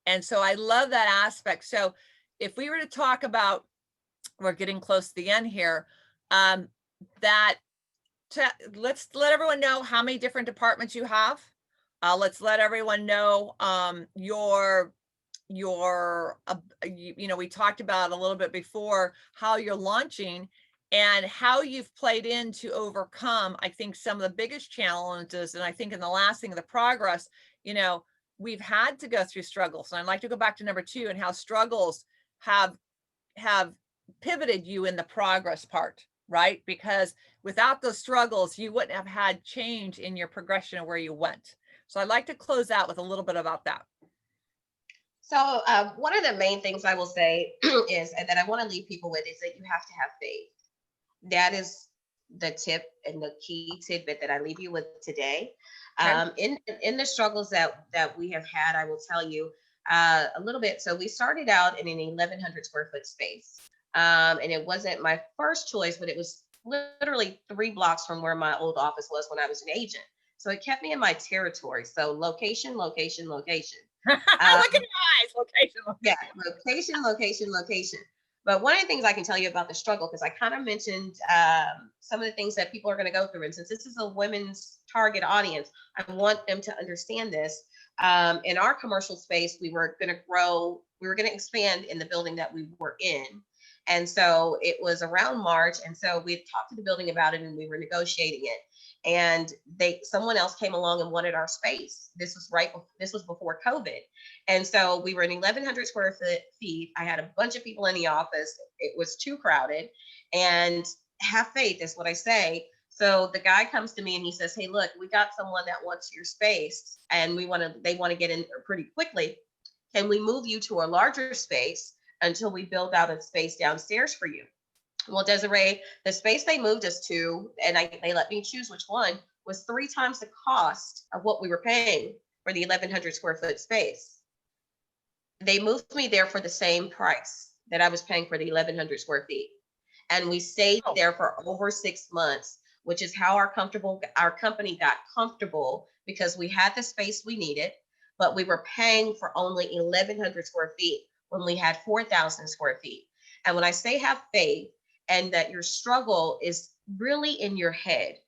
And so I love that aspect. So if we were to talk about, we're getting close to the end here, that let's let everyone know how many different departments you have. Let's let everyone know we talked about a little bit before how you're launching and how you've played in to overcome, I think, some of the biggest challenges. And I think in the last thing of the progress, we've had to go through struggles. And I'd like to go back to number 2 and how struggles have have pivoted you in the progress part, right? Because without those struggles, you wouldn't have had change in your progression of where you went. So I'd like to close out with a little bit about that. So one of the main things I will say is, and that I want to leave people with, is that you have to have faith. That is the tip and the key tidbit that I leave you with today. Okay. In the struggles that we have had, I will tell you a little bit. So we started out in an 1,100 square foot space, and it wasn't my first choice, but it was literally 3 blocks from where my old office was when I was an agent. So it kept me in my territory. So location, location, location. Look Um, at your eyes. Location, yeah, location. location, location, location. But one of the things I can tell you about the struggle, because I kind of mentioned some of the things that people are going to go through, and since this is a women's target audience, I want them to understand this. In our commercial space, we were going to grow, we were going to expand in the building that we were in. And so it was around March. And so we had talked to the building about it and we were negotiating it. And someone else came along and wanted our space. This was before COVID. And so we were in 1,100 square feet. I had a bunch of people in the office. It was too crowded. And have faith is what I say. So the guy comes to me and he says, "Hey, look, we got someone that wants your space and they want to get in there pretty quickly. Can we move you to a larger space until we build out a space downstairs for you?" Well, Desiree, the space they moved us to, and they let me choose which one, was 3 times the cost of what we were paying for the 1,100 square foot space. They moved me there for the same price that I was paying for the 1,100 square feet. And we stayed Oh, there for over 6 months, which is how our company got comfortable, because we had the space we needed, but we were paying for only 1,100 square feet when we had 4,000 square feet. And when I say have faith, and that your struggle is really in your head,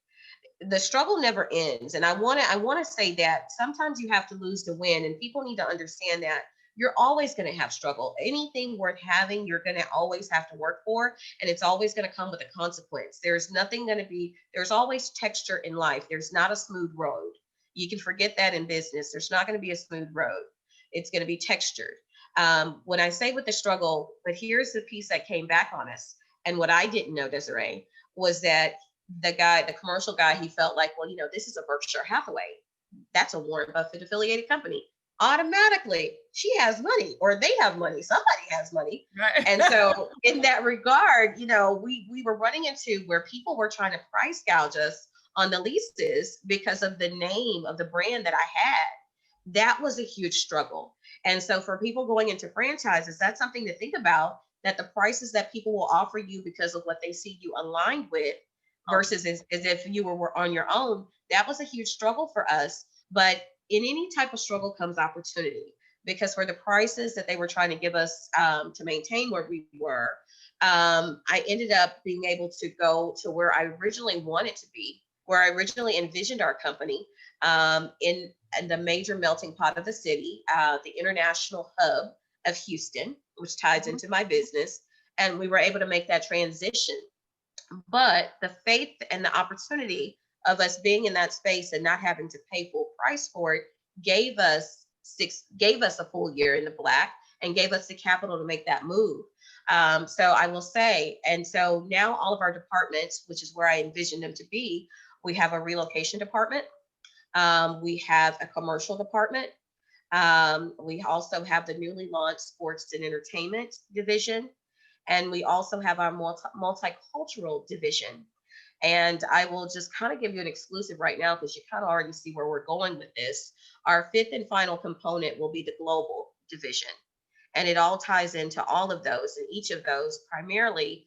the struggle never ends. And I want to say that sometimes you have to lose to win, and people need to understand that you're always going to have struggle. Anything worth having, you're going to always have to work for, and it's always going to come with a consequence. There's always texture in life. There's not a smooth road. You can forget that in business. There's not going to be a smooth road. It's going to be textured. When I say with the struggle, but here's the piece that came back on us. And what I didn't know, Desiree, was that the commercial guy, he felt like, well, this is a Berkshire Hathaway. That's a Warren Buffett affiliated company. Automatically, she has money, or they have money. Somebody has money. right. And so, in that regard, we were running into where people were trying to price gouge us on the leases because of the name of the brand that I had. That was a huge struggle. And so, for people going into franchises, that's something to think about, that the prices that people will offer you because of what they see you aligned with Oh, versus as if you were on your own. That was a huge struggle for us. But in any type of struggle comes opportunity, because for the prices that they were trying to give us to maintain where we were, I ended up being able to go to where I originally wanted to be, where I originally envisioned our company, in the major melting pot of the city, the international hub of Houston, which ties mhm. into my business. And we were able to make that transition. But the faith and the opportunity of us being in that space and not having to pay full price for it gave us a full year in the black, and gave us the capital to make that move. So I will say, and so now all of our departments, which is where I envisioned them to be, we have a relocation department. We have a commercial department. We also have the newly launched sports and entertainment division. And we also have our multicultural division. And I will just kind of give you an exclusive right now, because you kind of already see where we're going with this. Our fifth and final component will be the global division. And it all ties into all of those. And each of those, primarily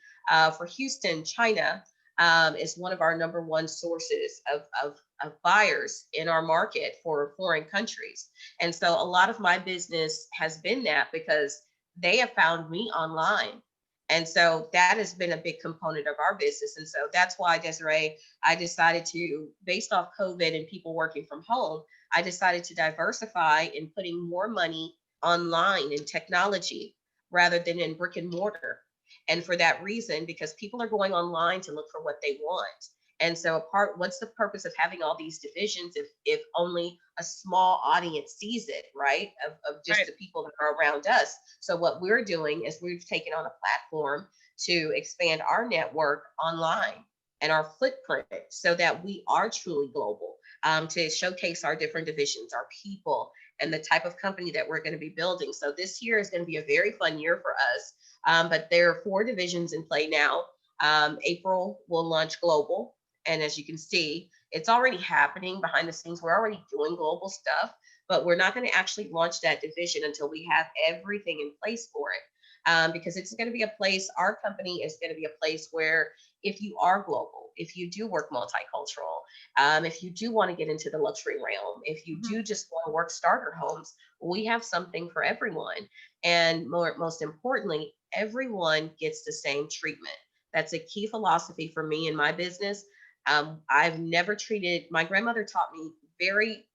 for Houston, China is one of our number one sources of buyers in our market for foreign countries. And so a lot of my business has been that, because they have found me online. And so that has been a big component of our business. And so that's why, Desiree, I decided to, based off COVID and people working from home, I decided to diversify in putting more money online in technology rather than in brick and mortar. And for that reason, because people are going online to look for what they want. And so what's the purpose of having all these divisions if only a small audience sees it, right? Of just Right. the people that are around us. So what we're doing is we've taken on a platform to expand our network online and our footprint, so that we are truly global, to showcase our different divisions, our people, and the type of company that we're going to be building. So this year is going to be a very fun year for us. But there are 4 divisions in play now. April will launch global. And as you can see, it's already happening behind the scenes. We're already doing global stuff, but we're not going to actually launch that division until we have everything in place for it. Because it's going to be a place, our company is going to be a place where if you are global, if you do work multicultural, if you do want to get into the luxury realm, if you do just want to work starter homes, we have something for everyone. And most importantly, everyone gets the same treatment. That's a key philosophy for me in my business. I've never treated, my grandmother taught me very,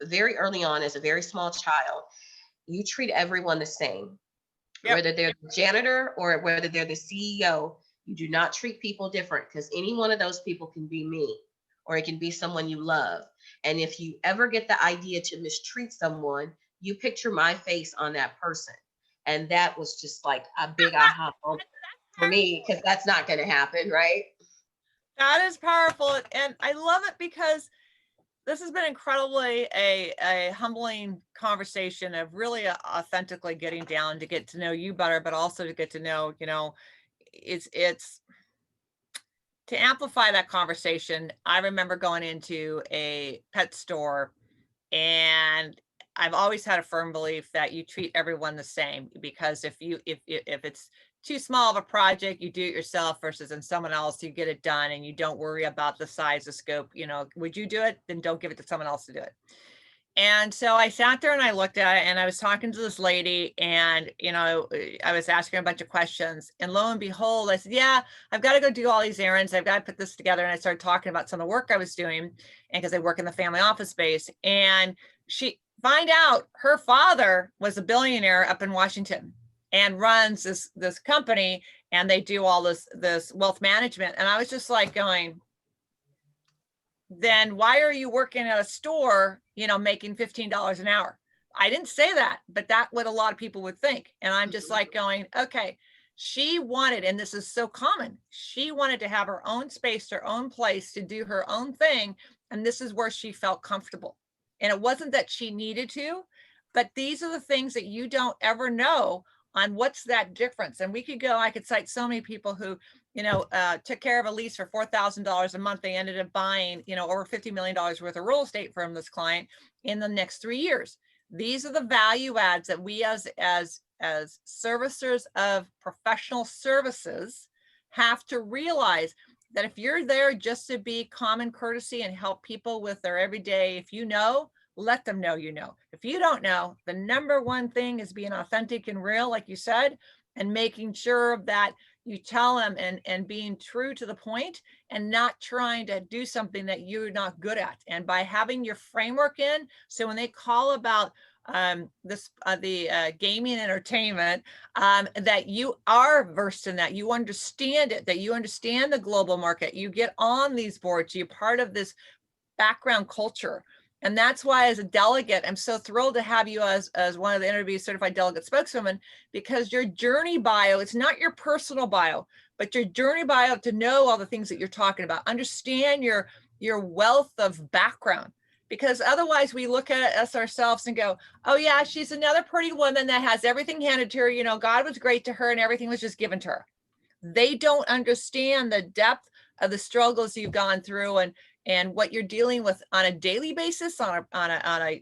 very early on as a very small child, you treat everyone the same, Yep. whether they're the janitor or whether they're the CEO. You do not treat people different, because any one of those people can be me, or it can be someone you love. And if you ever get the idea to mistreat someone, you picture my face on that person. And that was just like a big aha moment for me, because that's not going to happen, right? That is powerful. And I love it because this has been incredibly a humbling conversation of really authentically getting down to get to know you better, but also to get to know, it's to amplify that conversation. I remember going into a pet store, and I've always had a firm belief that you treat everyone the same, because if it's too small of a project, you do it yourself, versus in someone else, you get it done and you don't worry about the size, the scope. Would you do it? Then don't give it to someone else to do it. And so I sat there and I looked at it, and I was talking to this lady, and I was asking her a bunch of questions, and lo and behold, I said, yeah, I've got to go do all these errands, I've got to put this together. And I started talking about some of the work I was doing, and because I work in the family office space, and she find out her father was a billionaire up in Washington and runs this company, and they do all this wealth management. And I was just like going, then why are you working at a store, making $15 an hour? I didn't say that, but that's what a lot of people would think. And I'm just like going, okay, she wanted, and this is so common, she wanted to have her own space, her own place to do her own thing. And this is where she felt comfortable. And it wasn't that she needed to, but these are the things that you don't ever know on what's that difference. And I could cite so many people who took care of a lease for $4,000 a month. They ended up buying, over $50 million worth of real estate from this client in the next 3 years. These are the value adds that we as servicers of professional services have to realize, that if you're there just to be common courtesy and help people with their everyday, if let them know. If you don't know, the number one thing is being authentic and real, like you said, and making sure that you tell them, and being true to the point, and not trying to do something that you're not good at. And by having your framework in, so when they call about the gaming entertainment, that you are versed in that, you understand it, that you understand the global market, you get on these boards, you're part of this background culture. And that's why, as a delegate, I'm so thrilled to have you as one of the interview certified delegate spokeswomen, because your journey bio, it's not your personal bio, but your journey bio, to know all the things that you're talking about, understand your wealth of background. Because otherwise we look at us ourselves and go, oh yeah, she's another pretty woman that has everything handed to her. God was great to her and everything was just given to her. They don't understand the depth of the struggles you've gone through, and what you're dealing with on a daily basis, on a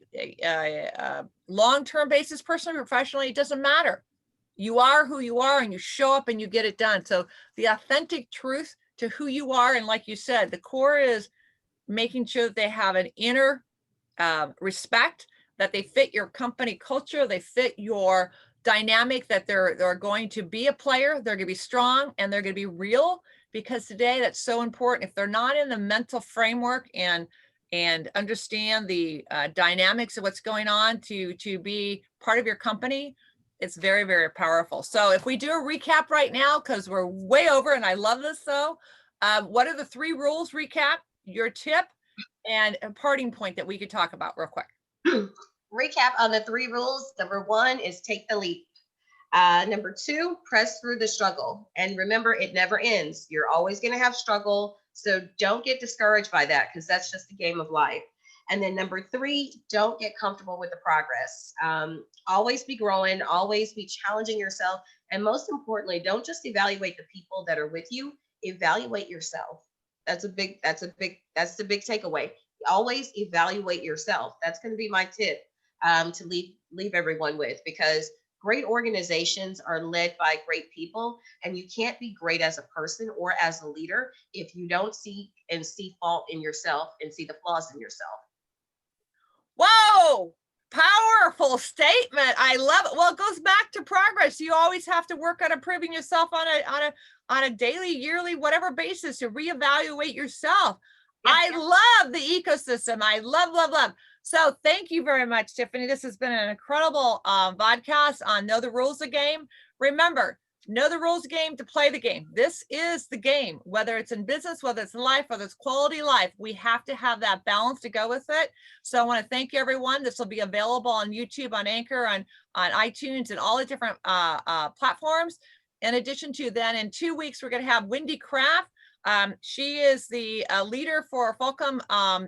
long-term basis, personally, professionally. It doesn't matter. You are who you are, and you show up and you get it done. So the authentic truth to who you are, and like you said, the core is making sure that they have an inner respect, that they fit your company culture, they fit your dynamic, that they're going to be a player, they're going to be strong, and they're going to be real. Because today that's so important. If they're not in the mental framework and understand the dynamics of what's going on to be part of your company, it's very, very powerful. So if we do a recap right now, because we're way over, and I love this, though, what are the 3 rules? Recap, your tip, and a parting point that we could talk about real quick. Recap on the 3 rules. Number 1 is take the leap. Number 2, press through the struggle. And remember, it never ends. You're always going to have struggle. So don't get discouraged by that, because that's just the game of life. And then number three, don't get comfortable with the progress. Always be growing, always be challenging yourself. And most importantly, don't just evaluate the people that are with you, evaluate yourself. That's the big takeaway. Always evaluate yourself. That's going to be my tip to leave everyone with, because great organizations are led by great people, and you can't be great as a person or as a leader if you don't see fault in yourself and see the flaws in yourself. Whoa, powerful statement. I love it. Well, it goes back to progress. You always have to work on improving yourself on a daily, yearly, whatever basis to reevaluate yourself. Yeah. I love the ecosystem. I love. So thank you very much, Tiffany. This has been an incredible podcast on Know the Rules of the Game. Remember, know the rules of the game to play the game. This is the game, whether it's in business, whether it's in life, whether it's quality life. We have to have that balance to go with it. So I want to thank you, everyone. This will be available on YouTube, on Anchor, on iTunes, and all the different platforms. In addition to then, in 2 weeks, we're going to have Wendy Kraft. She is the leader for Fulcum,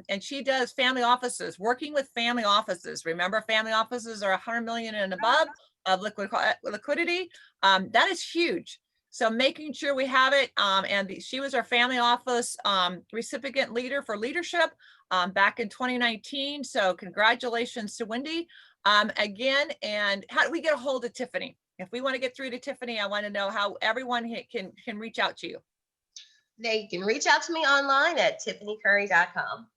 and she does family offices, working with family offices. Remember, family offices are 100 million and above of liquidity. That is huge. So making sure we have it. She was our family office recipient leader for leadership back in 2019. So congratulations to Wendy again. And how do we get a hold of Tiffany? If we want to get through to Tiffany, I want to know how everyone can reach out to you. They can reach out to me online at tiffanycurry.com.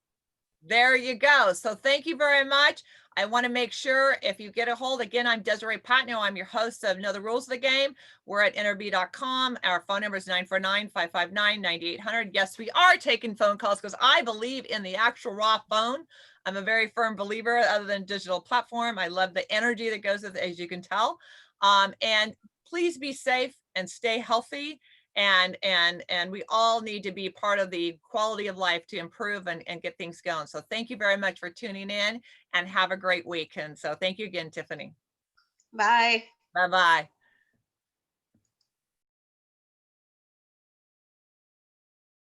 There you go. So thank you very much. I want to make sure if you get a hold, again, I'm Desiree Patno. I'm your host of Know the Rules of the Game. We're at NRB.com. Our phone number is 949-559-9800. Yes, we are taking phone calls because I believe in the actual raw phone. I'm a very firm believer other than digital platform. I love the energy that goes with it, as you can tell. And please be safe and stay healthy. And we all need to be part of the quality of life to improve and get things going. So thank you very much for tuning in, and have a great week. And so thank you again, Tiffany. Bye. Bye-bye.